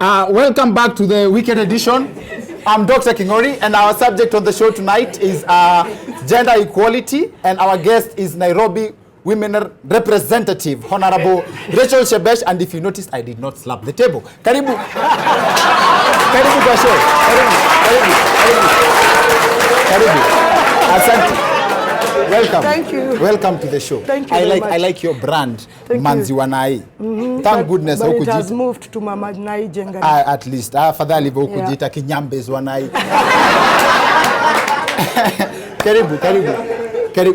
Welcome back to the weekend edition. I'm Dr. Kingori, and our subject on the show tonight is gender equality, and our guest is Nairobi Women Representative, Honorable Rachel Shebesh, and if you noticed, I did not slap the table. Karibu. Karibu kwa show. Karibu. Asante. Welcome. Thank you. Welcome to the show. Thank you I like your brand, Manzi Wanai. Thank goodness. But it has moved to Mama Nai Jengani. At least. Fadhali kujita Kinyambez Wanai.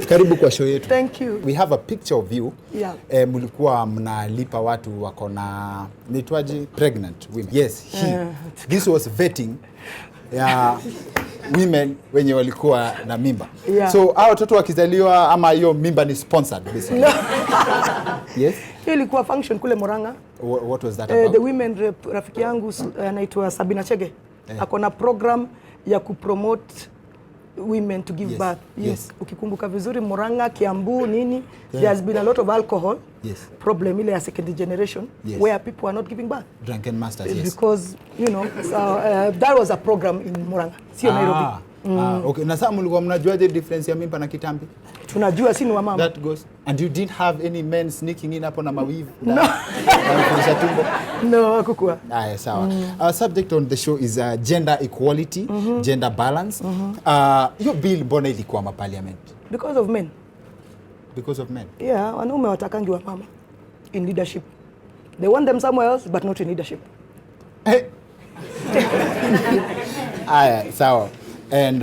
Karibu kwa show yetu. Thank you. We have a picture of you. Yeah. Mulikuwa mnalipa watu wako na nitwaje pregnant women. Yes, this was vetting women wenye walikuwa na mimba. Yeah. So hao watoto wakizaliwa ama hiyo mimba ni sponsored basically. No. Yes. Ilikuwa function kule Murang'a. What was that about? The women rafiki yangu anaitwa Sabina Chege. Akona program ya kupromote women to give birth. Yes. Ukikumbuka vizuri Murang'a, Kiambu nini, there has been a lot of alcohol problem ile ya second generation where people are not giving birth. Drunken masters, yes. Because, you know, so, that was a program in Murang'a, sio Nairobi. Okay. Na sasa mlikuwa mnajuaje difference ya mimba na kitambi? Tunajua si ni wa mama. That goes. And you didn't have any men sneaking in hapo na mawivu? No. No, kukua. Sawa. Our subject on the show is gender equality, gender balance. Your bill mbona ilikuwa ma parliament? Because of men. Because of men? Yeah, wanaume watakangi wa mama in leadership. They want them somewhere else, but not in leadership. Sawa. And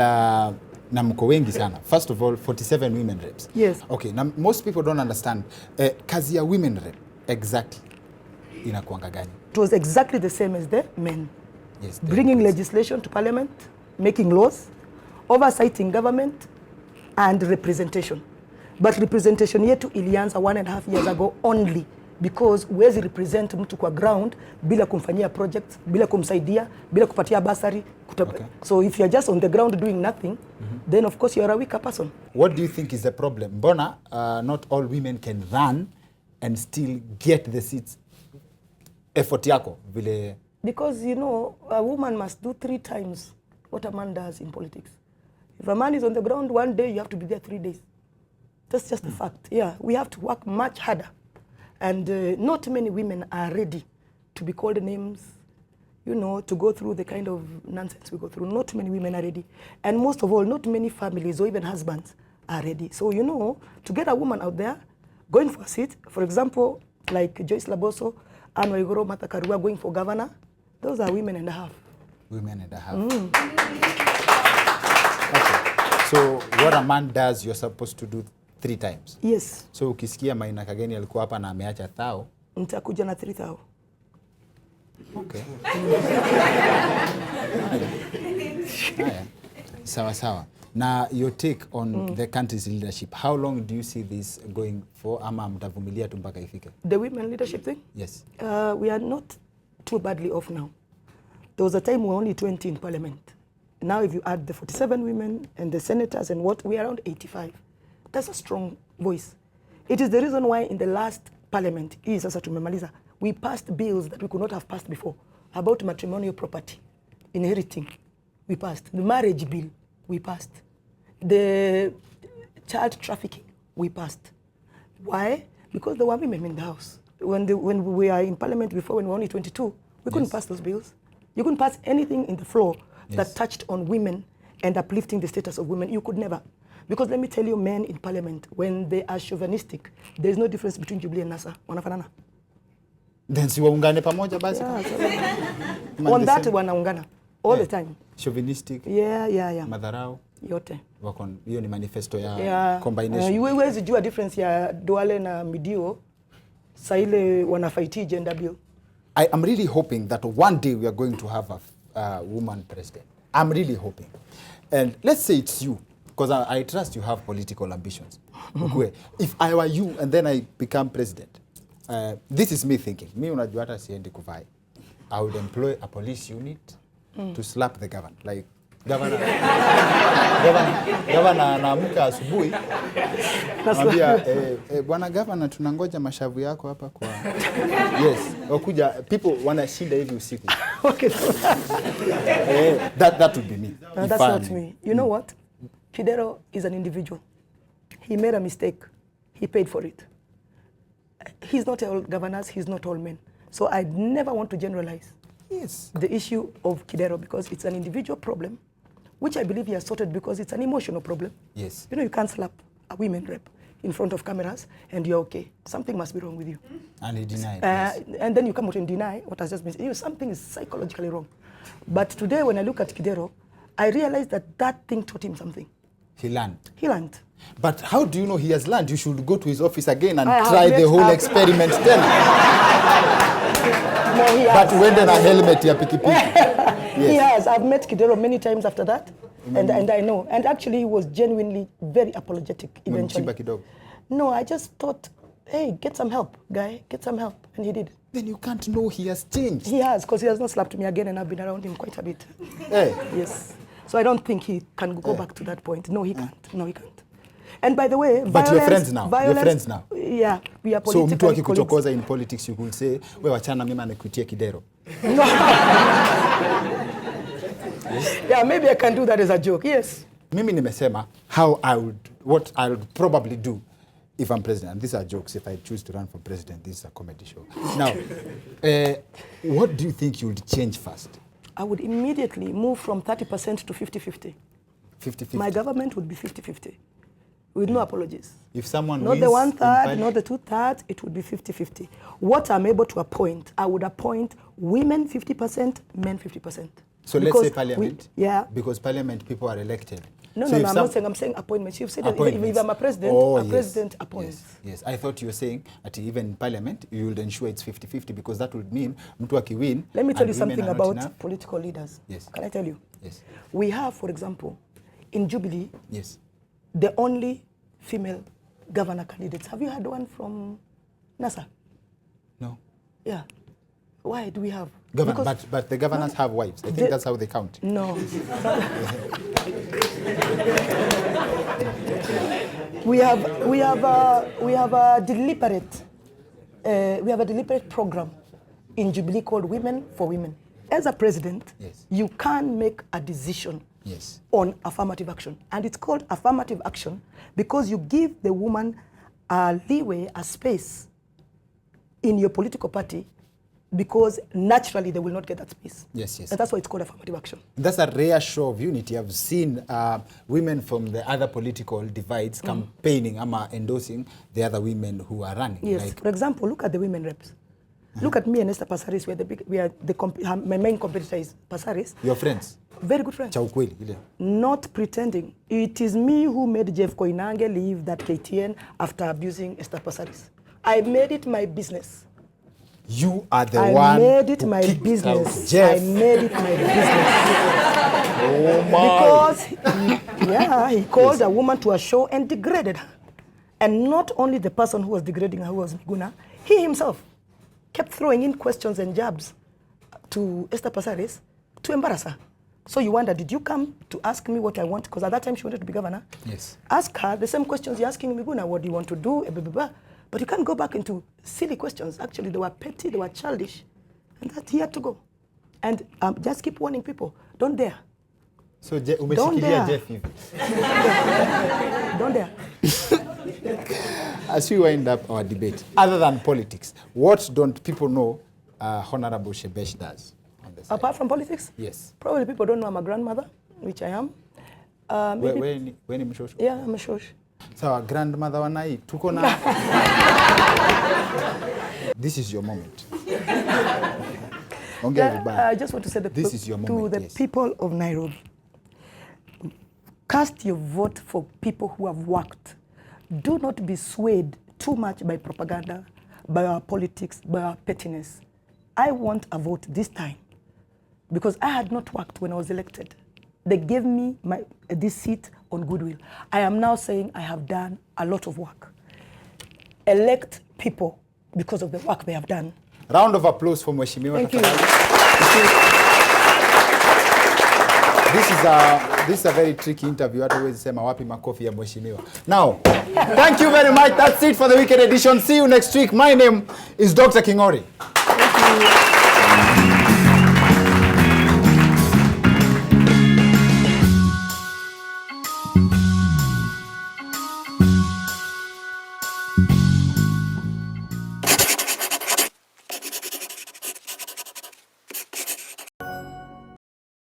na mko wengi sana. First of all, 47 women reps. Yes. Okay, now most people don't understand kazi ya women rep exactly inakuanga gani? It was exactly the same as the men. Yes. Bringing legislation to parliament, making laws, oversighting government, and representation. But representation yetu ilianza 1.5 years ago only because huwezi represent mtu kwa ground bila kumfanyia project, bila kumsaidia, bila kupatia basari. Okay. So if you are just on the ground doing nothing, then of course you are a weaker person. What do you think is the problem? Mbona not all women can run and still get the seats? Effort yako vile. Because you know, a woman must do 3 times what a man does in politics. If a man is on the ground 1 day, you have to be there 3 days. That's just the fact. Yeah, we have to work much harder. And not many women are ready to be called names, you know, to go through the kind of nonsense we go through. Not many women are ready. And most of all, not many families or even husbands are ready. So, you know, to get a woman out there going for a seat, for example, like Joyce Laboso, Anne Waiguru, Martha Karua going for governor, those are women and a half. Women and a half. Okay. So what a man does, you're supposed to do 3 times. Yes. So ukisikia Maina Kageni alikuwa hapa na ameacha 1,000. Nitakuja na 3,000. Okay. Sawa. Now your take on the country's leadership. How long do you see this going for? Ama mtavumilia tu mpaka ifike? The women leadership thing? Yes. We are not too badly off now. There was a time we were only 20 in parliament. Now if you add the 47 women and the senators and what, we are around 85. That's a strong voice. It is the reason why in the last parliament, we passed bills that we could not have passed before about matrimonial property, inheriting. We passed. The marriage bill, we passed. The child trafficking, we passed. Why? Because there were women in the house. When we were in parliament before, when we were only 22, we couldn't pass those bills. You couldn't pass anything in the floor that touched on women and uplifting the status of women. You could never. Because let me tell you, men in parliament, when they are chauvinistic, there is no difference between Jubilee and NASA. Wanafanana. Then si waungane pamoja basi. On that wanaungana all the time. Chauvinistic. Yeah. Madharau. Yote. Wakon, hiyo ni manifesto ya combination. Huwezi jua difference ya Duale na Midio saa ile wanafight gender bill. I am really hoping that one day we are going to have a woman president. I'm really hoping. And let's say it's you, because I trust you have political ambitions. If I were you and then I become president, this is me thinking. Me unajua hata siendi kuvai. I would employ a police unit to slap the governor. Like governor anaamka asubuhi Mwambia bwana gavana, tunangoja mashavu yako hapa kwa yes, wakuja people wanashinda hivi usiku. Okay. That would be me. No, that's not me. You know what? Kidero is an individual. He made a mistake. He paid for it. He's not all governors, he's not all men. So I never want to generalize the issue of Kidero because it's an individual problem, which I believe he has sorted because it's an emotional problem. Yes. You know, you can't slap a women rep in front of cameras and you're okay. Something must be wrong with you. And he denied. And then you come out and deny what has just been said. You know, something is psychologically wrong. But today when I look at Kidero, I realize that that thing taught him something. He learned. He learned. But how do you know he has learned? You should go to his office again and try the whole experiment then. No, he has. But when then a helmet ya pikipiki. Yes. He has. I've met Kidero many times after that. And I know. And actually he was genuinely very apologetic eventually. No, I just thought, hey, get some help, guy. Get some help. And he did. Then you can't know he has changed. He has, because he has not slapped me again and I've been around him quite a bit. Hey. Yes. So I don't think he can go back to that point. No, he can't. No, he can't. And by the way, but you're friends now. You're friends now. Yeah, we are political. So mtu akikuchokoza in politics, you could say, we wachana mimi nikutie Kidero. No. Yeah, maybe I can do that as a joke. Yes. Mimi nimesema what I would probably do if I'm president. And these are jokes. If I choose to run for president, this is a comedy show. Now, what do you think you would change first? I would immediately move from 30% to 50-50. 50-50. My government would be 50-50. With no apologies. If someone not wins the 1/3, not the 2/3, it would be 50-50. What I'm able to appoint, I would appoint women 50%, men 50%. So because let's say parliament? Yeah. Because parliament people are elected. No, so I'm not saying, I'm saying appointments. You've said that if I'm a president, president appoints. Yes, I thought you were saying that even in parliament, you would ensure it's 50-50 because that would mean mtu akiwin. Let me tell you something about political leaders. Yes. Can I tell you? Yes. We have, for example, in Jubilee, yes, the only female governor candidates. Have you had one from NASA? No. Yeah. Why do we have? But the governors have wives. I think that's how they count. No. we have a deliberate program in Jubilee called Women for Women. As a president, you can make a decision on affirmative action. And it's called affirmative action because you give the woman a leeway, a space in your political party because naturally they will not get that space. Yes, yes. And that's why it's called affirmative action. That's a rare show of unity. I've seen women from the other political divides campaigning, endorsing the other women who are running. Yes, for example, look at the women reps. Look at me and Esther Passaris, my main competitor is Passaris. Your friends? Very good friends. Not pretending. It is me who made Jeff Koinange leave that KTN after abusing Esther Passaris. I made it my business. You are the one I made it my business. Jeff. I made it my business. Oh my. Because he called a woman to a show and degraded her. And not only the person who was degrading her, who was Miguna, he himself kept throwing in questions and jabs to Esther Passaris to embarrass her. So you wonder, did you come to ask me what I want? Because at that time she wanted to be governor. Yes. Ask her the same questions you're asking Miguna. What do you want to do? Blah, blah, blah. But you can't go back into silly questions. Actually, they were petty, they were childish. And that he had to go. And just keep warning people, don't dare. So don't dare. Jeff. Don't dare. As we wind up our debate, other than politics, what don't people know Honorable Shebesh does? Apart from politics? Yes. Probably people don't know I'm a grandmother, which I am. When Mshosho? Yeah, I'm a shosh. So, grandmother wanai, tuko na. This is your moment. I just want to say this is your moment, to the people of Nairobi. Cast your vote for people who have worked. Do not be swayed too much by propaganda, by our politics, by our pettiness. I want a vote this time because I had not worked when I was elected. They gave me this seat on goodwill. I am now saying I have done a lot of work. Elect people because of the work they have done. Round of applause for Mheshimiwa. Thank you. This is a very tricky interview. Hata huwezi sema wapi makofi ya mheshimiwa. Now, thank you very much. That's it for the weekend edition. See you next week. My name is Dr. Kingori. Thank you.